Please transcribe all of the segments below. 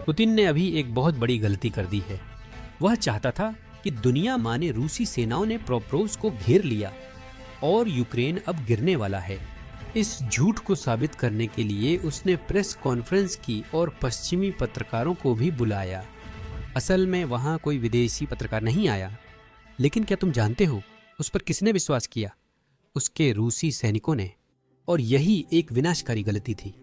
Putin ने अभी एक बहुत बड़ी गलती कर दी है। वह चाहता था कि दुनिया माने रूसी सेनाओं ने पोक्रोव्स्क को घेर लिया और यूक्रेन अब गिरने वाला है। इस झूठ को साबित करने के लिए उसने प्रेस कॉन्फ्रेंस की और पश्चिमी पत्रकारों को भी बुलाया। असल में वहां कोई विदेशी पत्रकार नहीं आया, लेकिन क्या तुम जानते हो उस पर किसने विश्वास किया? उसके रूसी सैनिकों ने। और यही एक विनाशकारी गलती थी।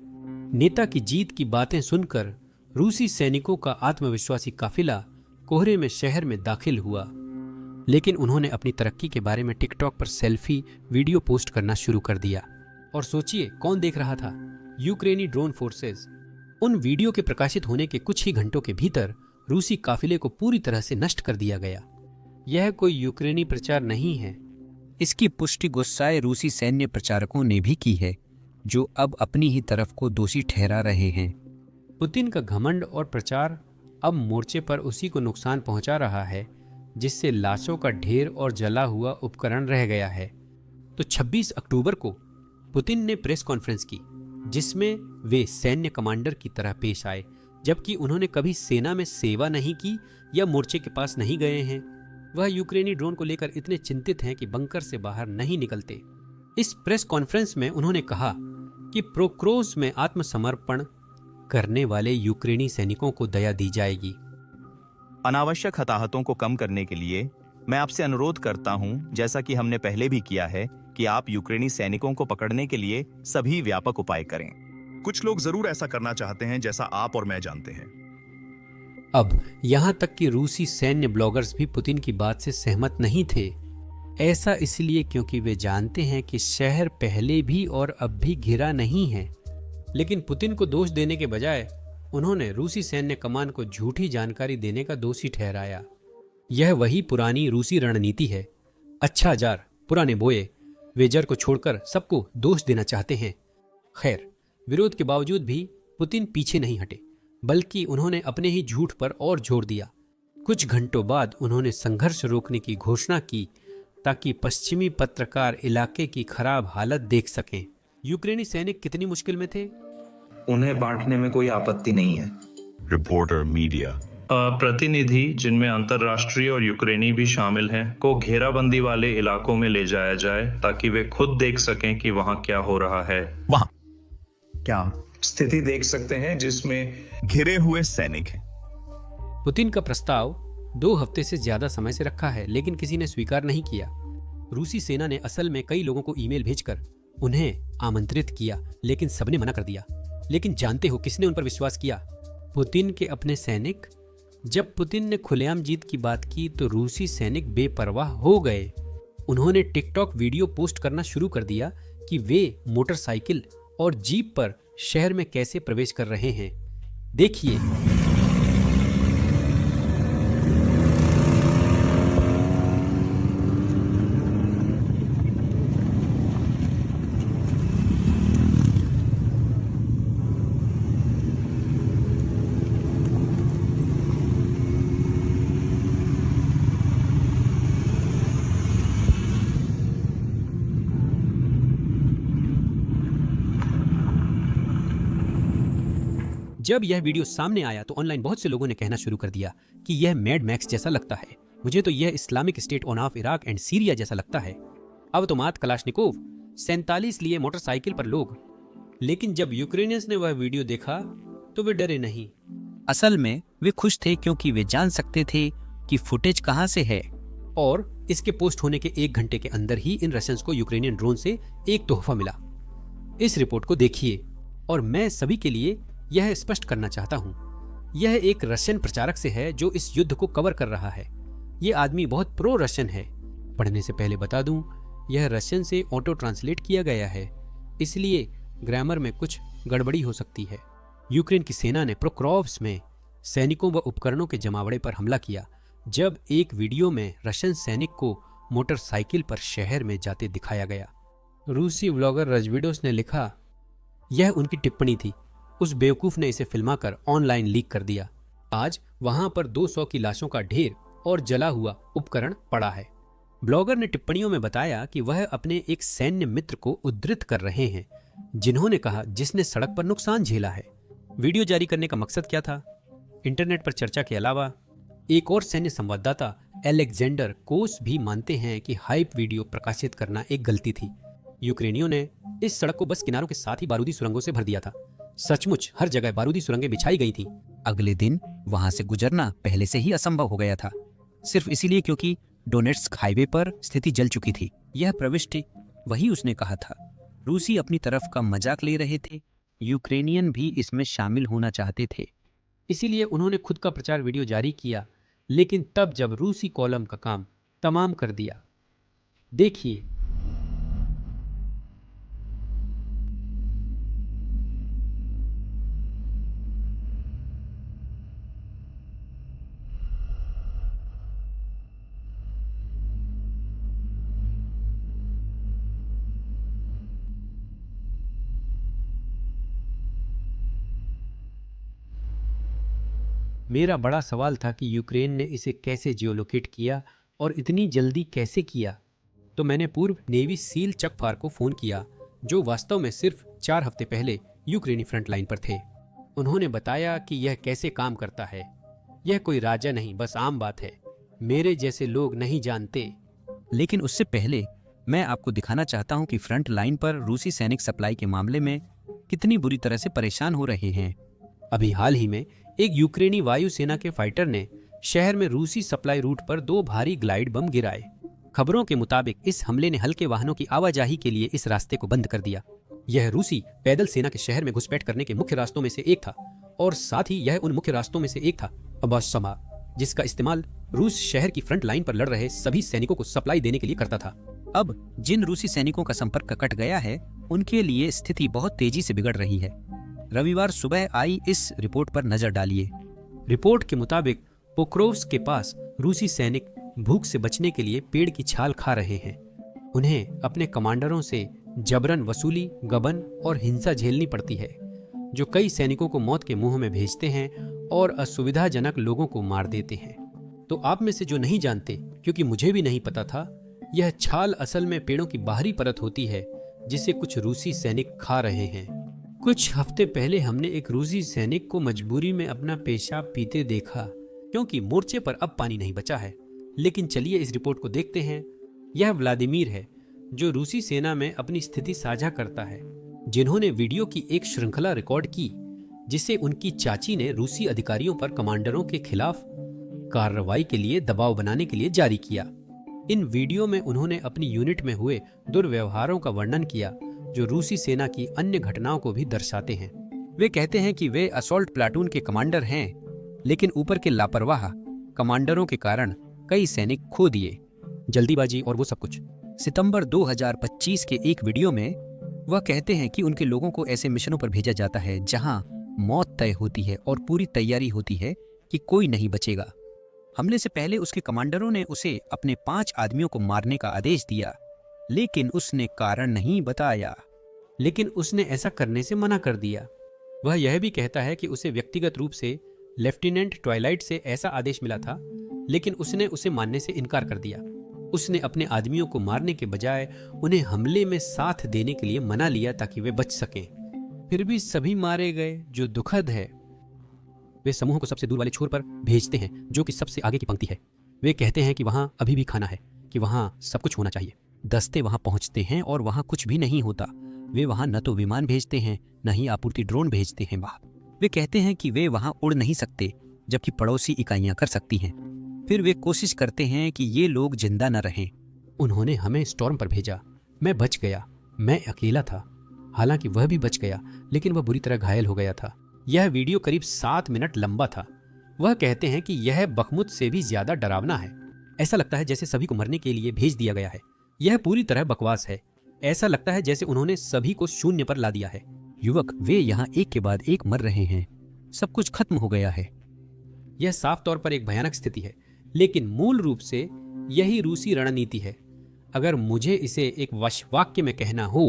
नेता की जीत की बातें सुनकर रूसी सैनिकों का आत्मविश्वासी काफिला कोहरे में शहर में दाखिल हुआ, लेकिन उन्होंने अपनी तरक्की के बारे में टिकटॉक पर सेल्फी वीडियो पोस्ट करना शुरू कर दिया। और सोचिए कौन देख रहा था? यूक्रेनी ड्रोन फोर्सेस। उन वीडियो के प्रकाशित होने के कुछ ही घंटों के भीतर रूसी काफिले को पूरी तरह से नष्ट कर दिया गया। यह कोई यूक्रेनी प्रचार नहीं है। इसकी पुष्टि गुस्साए रूसी सैन्य प्रचारकों ने भी की है, जो अब अपनी ही तरफ को दोषी ठहरा रहे हैं। पुतिन का घमंड और प्रचार अब मोर्चे पर उसी को नुकसान पहुंचा रहा है जिससे लाशों का ढेर और जला हुआ उपकरण रह गया है। तो 26 अक्टूबर को पुतिन ने प्रेस कॉन्फ्रेंस की, जिसमें वे सैन्य कमांडर की तरह पेश आए, जबकि उन्होंने कभी सेना में सेवा नहीं की या मोर्चे के पास नहीं गए हैं। वह यूक्रेनी ड्रोन को लेकर इतने चिंतित हैं कि बंकर से बाहर नहीं निकलते। इस प्रेस कॉन्फ्रेंस में उन्होंने कहा कि पोक्रोव्स्क में आत्मसमर्पण करने वाले यूक्रेनी सैनिकों को दया दी जाएगी। अनावश्यक हताहतों को कम करने के लिए मैं आपसे अनुरोध करता हूं, जैसा कि हमने पहले भी किया है, कि आप यूक्रेनी सैनिकों को पकड़ने के लिए सभी व्यापक उपाय करें। कुछ लोग जरूर ऐसा करना चाहते हैं, जैसा आप और मैं जानते हैं। अब यहां तक कि रूसी सैन्य ब्लॉगर्स भी पुतिन की बात से सहमत नहीं थे। ऐसा इसलिए क्योंकि वे जानते हैं कि शहर पहले भी और अब भी घिरा नहीं है। लेकिन पुतिन को दोष देने के बजाय उन्होंने रूसी सैन्य कमान को झूठी जानकारी देने का दोषी ठहराया। यह वही पुरानी रूसी रणनीति है। अच्छा जार पुराने बोए, वे जर को छोड़कर सबको दोष देना चाहते हैं। खैर, विरोध के बावजूद भी पुतिन पीछे नहीं हटे, बल्कि उन्होंने अपने ही झूठ पर और जोर दिया। कुछ घंटों बाद उन्होंने संघर्ष रोकने की घोषणा की ताकि पश्चिमी पत्रकार इलाके की खराब हालत देख सकें। यूक्रेनी सैनिक कितनी मुश्किल में थे? उन्हें बांटने में कोई आपत्ति नहीं है। रिपोर्टर मीडिया प्रतिनिधि, जिनमें अंतर्राष्ट्रीय और यूक्रेनी भी शामिल हैं, को घेराबंदी वाले इलाकों में ले जाया जाए ताकि वे खुद देख सकें कि वहां क्या हो रहा है। वहां क्या स्थिति देख सकते हैं जिसमें घिरे हुए सैनिक हैं। पुतिन का प्रस्ताव 2 हफ्ते से ज्यादा समय से रखा है, लेकिन किसी ने स्वीकार नहीं किया। रूसी सेना ने असल में कई लोगों को ईमेल भेजकर उन्हें आमंत्रित किया, लेकिन सबने मना कर दिया। लेकिन जानते हो किसने उन पर विश्वास किया? पुतिन के अपने सैनिक। जब पुतिन ने खुलेआम जीत की बात की तो रूसी सैनिक बेपरवाह हो गए। उन्होंने टिकटॉक वीडियो पोस्ट करना शुरू कर दिया कि वे मोटरसाइकिल और जीप पर शहर में कैसे प्रवेश कर रहे हैं। देखिए। जब यह वीडियो सामने आया तो ऑनलाइन बहुत से लोगों ने कहना शुरू कर दिया कि यह मैड मैक्स जैसा लगता है। मुझे तो यह Islamic state of Iraq and Syria जैसा लगता है। अब तो मात कलाशनिकोव, 47 लिए मोटरसाइकिल पर लोग। लेकिन जब यूक्रेनियंस ने वह वीडियो देखा तो वे डरे नहीं। असल में वे खुश थे, क्योंकि वे जान सकते थे कि फुटेज कहां से है। और इसके पोस्ट होने के 1 घंटे के अंदर ही इन रशियंस को यूक्रेनियन ड्रोन से एक तोहफा मिला। इस रिपोर्ट को देखिए, और मैं सभी के लिए यह स्पष्ट करना चाहता हूं, यह एक रशियन प्रचारक से है जो इस युद्ध को कवर कर रहा है। यह आदमी बहुत प्रो रशियन है। पढ़ने से पहले बता दूं, यह रशियन से ऑटो ट्रांसलेट किया गया है, इसलिए ग्रामर में कुछ गड़बड़ी हो सकती है। यूक्रेन की सेना ने पोक्रोव्स्क में सैनिकों व उपकरणों के जमावड़े पर हमला किया, जब एक वीडियो में रशियन सैनिक को मोटरसाइकिल पर शहर में जाते दिखाया गया। रूसी ब्लॉगर रजविडोस ने लिखा, यह उनकी टिप्पणी थी। उस बेवकूफ ने इसे फिल्माकर ऑनलाइन लीक कर दिया। आज वहां पर 200 की लाशों का ढेर और जला हुआ उपकरण पड़ा है। ब्लॉगर ने टिप्पणियों में बताया कि वह अपने एक सैन्य मित्र को उद्धृत कर रहे हैं, जिन्होंने कहा जिसने सड़क पर नुकसान झेला है। वीडियो जारी करने का मकसद क्या था? इंटरनेट पर चर्चा के अलावा एक और सैन्य संवाददाता एलेक्जेंडर कोस भी मानते हैं कि हाइप वीडियो प्रकाशित करना एक गलती थी। यूक्रेनियों ने इस सड़क को बस किनारों के साथ ही बारूदी सुरंगों से भर दिया था। सचमुच हर जगह बारूदी सुरंगें बिछाई गई थीं। अगले दिन वहां से गुजरना पहले से ही असंभव हो गया था, सिर्फ इसीलिए क्योंकि डोनेट्स्क हाईवे पर स्थिति जल चुकी थी। यह प्रविष्टि वही उसने कहा था। रूसी अपनी तरफ का मजाक ले रहे थे, यूक्रेनियन भी इसमें शामिल होना चाहते थे। इसीलिए उन्होंने खुद का प्रचार वीडियो जारी किया, लेकिन तब जब रूसी कॉलम का काम तमाम कर दिया। देखिए, मेरा बड़ा सवाल था कि यूक्रेन ने इसे कैसे जियोलोकेट किया और इतनी जल्दी कैसे किया। तो मैंने पूर्व नेवी सील चक फार को फ़ोन किया, जो वास्तव में सिर्फ 4 हफ्ते पहले यूक्रेनी फ्रंट लाइन पर थे। उन्होंने बताया कि यह कैसे काम करता है। यह कोई राजा नहीं, बस आम बात है। मेरे जैसे लोग नहीं जानते। लेकिन उससे पहले मैं आपको दिखाना चाहता हूं कि फ्रंट लाइन पर रूसी सैनिक सप्लाई के मामले में कितनी बुरी तरह से परेशान हो रहे हैं। अभी हाल ही में एक यूक्रेनी वायुसेना के फाइटर ने शहर में रूसी सप्लाई रूट पर 2 भारी ग्लाइड बम गिराए। खबरों के मुताबिक इस हमले ने हल्के वाहनों की आवाजाही के लिए इस रास्ते को बंद कर दिया। यह रूसी पैदल सेना के शहर में घुसपैठ करने के मुख्य रास्तों में से एक था, और साथ ही यह उन मुख्य रास्तों में से एक था अबासमा, जिसका इस्तेमाल रूस शहर की फ्रंट लाइन पर लड़ रहे सभी सैनिकों को सप्लाई देने के लिए करता था। अब जिन रूसी सैनिकों का संपर्क कट गया है, उनके लिए स्थिति बहुत तेजी से बिगड़ रही है। रविवार सुबह आई इस रिपोर्ट पर नजर डालिए। रिपोर्ट के मुताबिक पोक्रोव्स्क के पास रूसी सैनिक भूख से बचने के लिए पेड़ की छाल खा रहे हैं। उन्हें अपने कमांडरों से जबरन वसूली, गबन और हिंसा झेलनी पड़ती है, जो कई सैनिकों को मौत के मुंह में भेजते हैं और असुविधाजनक लोगों को मार देते हैं। तो आप में से जो नहीं जानते, क्योंकि मुझे भी नहीं पता था, यह छाल असल में पेड़ों की बाहरी परत होती है जिसे कुछ रूसी सैनिक खा रहे हैं। कुछ हफ्ते पहले हमने एक रूसी सैनिक को मजबूरी में अपना पेशाब पीते देखा, क्योंकि मोर्चे पर अब पानी नहीं बचा है। लेकिन चलिए इस रिपोर्ट को देखते हैं। यह व्लादिमीर है, जो रूसी सेना में अपनी स्थिति साझा करता है, जिन्होंने वीडियो की एक श्रृंखला रिकॉर्ड की, जिसे उनकी चाची ने रूसी अधिकारियों पर कमांडरों के खिलाफ कार्रवाई के लिए दबाव बनाने के लिए जारी किया। इन वीडियो में उन्होंने अपनी यूनिट में हुए दुर्व्यवहारों का वर्णन किया, जो रूसी सेना की अन्य घटनाओं को भी दर्शाते हैं। वे कहते हैं कि वे असॉल्ट प्लाटून के कमांडर हैं, लेकिन ऊपर के लापरवाह कमांडरों के कारण कई सैनिक खो दिए। जल्दीबाजी और वो सब कुछ। सितंबर 2025 के एक वीडियो में वह कहते हैं कि उनके लोगों को ऐसे मिशनों पर भेजा जाता है जहां मौत तय होती है और पूरी तैयारी होती है कि कोई नहीं बचेगा। हमले से पहले उसके कमांडरों ने उसे अपने 5 आदमियों को मारने का आदेश दिया, लेकिन उसने कारण नहीं बताया। लेकिन उसने ऐसा करने से मना कर दिया। वह यह भी कहता है कि उसे व्यक्तिगत रूप से लेफ्टिनेंट ट्वाइलाइट से ऐसा आदेश मिला था, लेकिन उसने उसे मानने से इनकार कर दिया। उसने अपने आदमियों को मारने के बजाय उन्हें हमले में साथ देने के लिए मना लिया ताकि वे बच सकें। फिर भी सभी मारे गए, जो दुखद है। वे समूह को सबसे दूर वाले छोर पर भेजते हैं, जो कि सबसे आगे की पंक्ति है। वे कहते हैं कि वहां अभी भी खाना है, कि वहां सब कुछ होना चाहिए। दस्ते वहां पहुंचते हैं और वहां कुछ भी नहीं होता। वे वहां न तो विमान भेजते हैं, न ही आपूर्ति ड्रोन भेजते हैं। वे कहते हैं कि वे वहां उड़ नहीं सकते, जबकि पड़ोसी इकाइयां कर सकती हैं। फिर वे कोशिश करते हैं कि ये लोग जिंदा न रहें। उन्होंने हमें स्टॉर्म पर भेजा। मैं बच गया। मैं अकेला था। हालांकि वह भी बच गया, लेकिन वह बुरी तरह घायल हो गया था। यह वीडियो करीब 7 मिनट लंबा था। वह कहते हैं कि यह बखमुत से भी ज्यादा डरावना है। ऐसा लगता है जैसे सभी को मरने के लिए भेज दिया गया है। यह पूरी तरह बकवास है। ऐसा लगता है जैसे उन्होंने सभी को शून्य पर ला दिया है। युवक, वे यहाँ एक के बाद एक मर रहे हैं। सब कुछ खत्म हो गया है। यह साफ तौर पर एक भयानक स्थिति है, लेकिन मूल रूप से यही रूसी रणनीति है। अगर मुझे इसे एक वाक्य में कहना हो,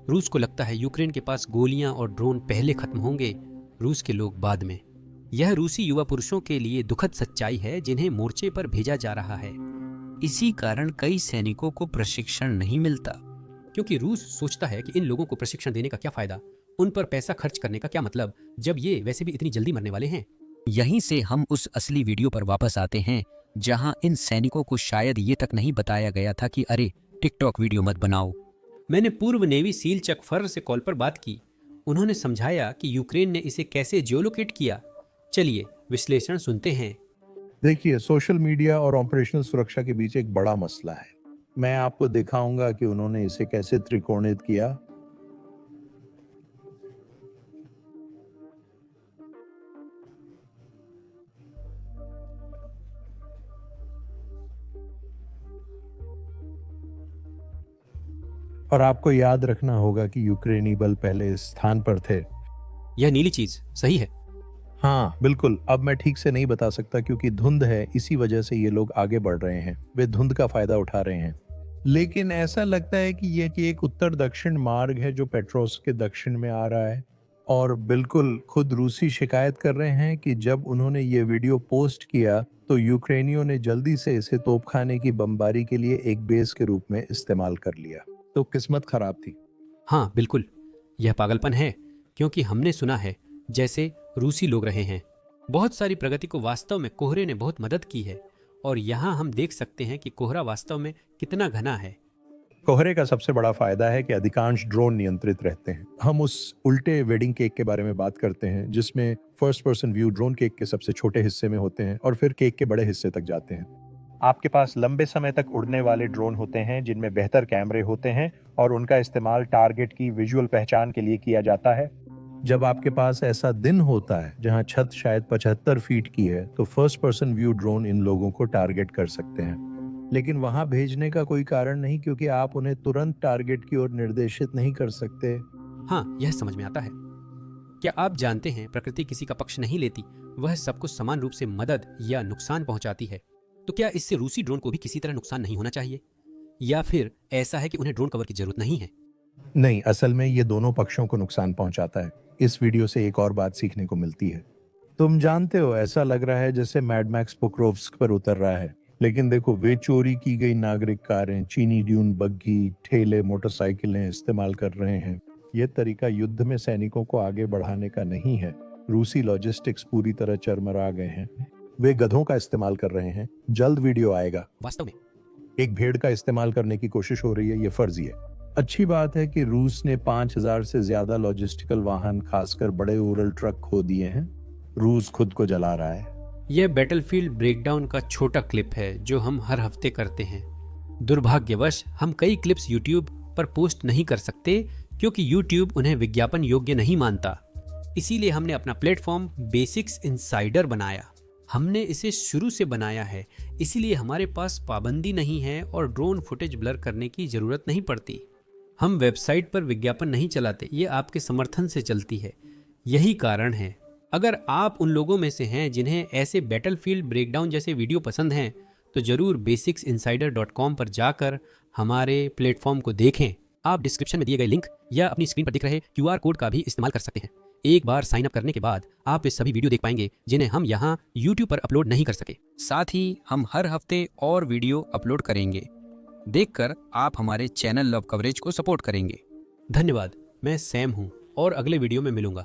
रूस को लगता है यूक्रेन के पास गोलियां और ड्रोन पहले खत्म होंगे, रूस के लोग बाद में। यह रूसी युवा पुरुषों के लिए दुखद सच्चाई है, जिन्हें मोर्चे पर भेजा जा रहा है। इसी कारण कई सैनिकों को प्रशिक्षण नहीं मिलता, क्योंकि रूस सोचता है कि इन लोगों को प्रशिक्षण देने का क्या फायदा, उन पर पैसा खर्च करने का क्या मतलब, जब ये वैसे भी इतनी जल्दी मरने वाले हैं। यहीं से हम उस असली वीडियो पर वापस आते हैं जहां इन सैनिकों को शायद ये तक नहीं बताया गया था कि अरे टिकटॉक वीडियो मत बनाओ। मैंने पूर्व नेवी सील चक फर्र से कॉल पर बात की। उन्होंने समझाया कि यूक्रेन ने इसे कैसे जियोलोकेट किया। चलिए विश्लेषण सुनते हैं। देखिए, सोशल मीडिया और ऑपरेशनल सुरक्षा के बीच एक बड़ा मसला है। मैं आपको दिखाऊंगा कि उन्होंने इसे कैसे त्रिकोणित किया। और आपको याद रखना होगा कि यूक्रेनी बल पहले इस स्थान पर थे। यह नीली चीज सही है? हाँ बिल्कुल। अब मैं ठीक से नहीं बता सकता क्योंकि धुंध है, इसी वजह से ये लोग आगे बढ़ रहे हैं। वे धुंध का फायदा उठा रहे हैं। लेकिन ऐसा लगता है कि यह एक उत्तर दक्षिण मार्ग है जो पेट्रोस के दक्षिण में आ रहा है। और बिल्कुल खुद रूसी शिकायत कर रहे हैं कि जब उन्होंने ये वीडियो पोस्ट किया तो यूक्रेनियों ने जल्दी से इसे तोपखाने की बमबारी के लिए एक बेस के रूप में इस्तेमाल कर लिया। तो किस्मत खराब थी। हाँ बिल्कुल, यह पागलपन है क्योंकि हमने सुना है जैसे रूसी लोग रहे हैं। बहुत सारी प्रगति को वास्तव में कोहरे ने बहुत मदद की है और यहाँ हम देख सकते हैं कि कोहरा वास्तव में कितना घना है। कोहरे का सबसे बड़ा फायदा है कि अधिकांश ड्रोन नियंत्रित रहते हैं। हम उस उल्टे वेडिंग केक के बारे में बात करते हैं जिसमें first person view drone cake के सबसे छोटे हिस्से में होते हैं और फिर केक के बड़े हिस्से तक जाते हैं। आपके पास लंबे समय तक उड़ने वाले ड्रोन होते हैं जिनमें बेहतर कैमरे होते हैं और उनका इस्तेमाल टारगेट की विजुअल पहचान के लिए किया जाता है। जब आपके पास ऐसा दिन होता है जहां छत शायद 75 फीट की है तो फर्स्ट पर्सन व्यू ड्रोन इन लोगों को टारगेट कर सकते हैं। लेकिन वहां भेजने का कोई कारण नहीं क्योंकि आप उन्हें तुरंत टारगेट की ओर निर्देशित नहीं कर सकते। हाँ, यह समझ में आता है। क्या आप जानते हैं प्रकृति किसी का पक्ष नहीं लेती, वह सबको समान रूप से मदद या नुकसान पहुंचाती है। तो क्या इससे रूसी ड्रोन को भी किसी तरह नुकसान नहीं होना चाहिए, या फिर ऐसा है कि उन्हें ड्रोन कवर की जरूरत नहीं है? नहीं, असल में ये दोनों पक्षों को नुकसान पहुंचाता है। इस वीडियो से एक और बात सीखने को मिलती है। तुम जानते हो, ऐसा लग रहा है जैसे मैड मैक्स पोक्रोव्स्क पर उतर रहा है। लेकिन देखो, वे चोरी की गई नागरिक कारें, चीनी ड्यून बग्गी, ठेले, मोटरसाइकिलें इस्तेमाल कर रहे हैं। यह तरीका युद्ध में सैनिकों को आगे बढ़ाने का नहीं है। रूसी लॉजिस्टिक्स पूरी तरह चरमरा गए हैं। वे गधों का इस्तेमाल कर रहे हैं। जल्द वीडियो आएगा। वास्तव में एक भेड़ का इस्तेमाल करने की कोशिश हो रही है, ये फर्जी है। अच्छी बात है कि रूस ने 5000 से ज्यादा लॉजिस्टिकल वाहन, खासकर बड़े उरल ट्रक खो दिए हैं। रूस खुद को जला रहा है। यह बैटलफील्ड ब्रेकडाउन का छोटा क्लिप है जो हम हर हफ्ते करते हैं। दुर्भाग्यवश हम कई क्लिप्स YouTube पर पोस्ट नहीं कर सकते क्योंकि YouTube उन्हें विज्ञापन योग्य नहीं मानता। इसीलिए हमने अपना प्लेटफॉर्म बेसिक्स इनसाइडर बनाया। हमने इसे शुरू से बनाया है, इसीलिए हमारे पास पाबंदी नहीं है और ड्रोन फुटेज ब्लर करने की जरूरत नहीं पड़ती। हम वेबसाइट पर विज्ञापन नहीं चलाते, ये आपके समर्थन से चलती है। यही कारण है। अगर आप उन लोगों में से हैं जिन्हें ऐसे बैटलफील्ड ब्रेकडाउन जैसे वीडियो पसंद हैं तो जरूर basicsinsider.com पर जाकर हमारे प्लेटफॉर्म को देखें। आप डिस्क्रिप्शन में दिए गए लिंक या अपनी स्क्रीन पर दिख रहे QR कोड का भी इस्तेमाल कर सकते हैं। एक बार साइन अप करने के बाद आप वे सभी वीडियो देख पाएंगे जिन्हें हम यहाँ YouTube पर अपलोड नहीं कर सके। साथ ही हम हर हफ्ते और वीडियो अपलोड करेंगे। देखकर आप हमारे चैनल लव कवरेज को सपोर्ट करेंगे। धन्यवाद। मैं सैम हूँ और अगले वीडियो में मिलूंगा।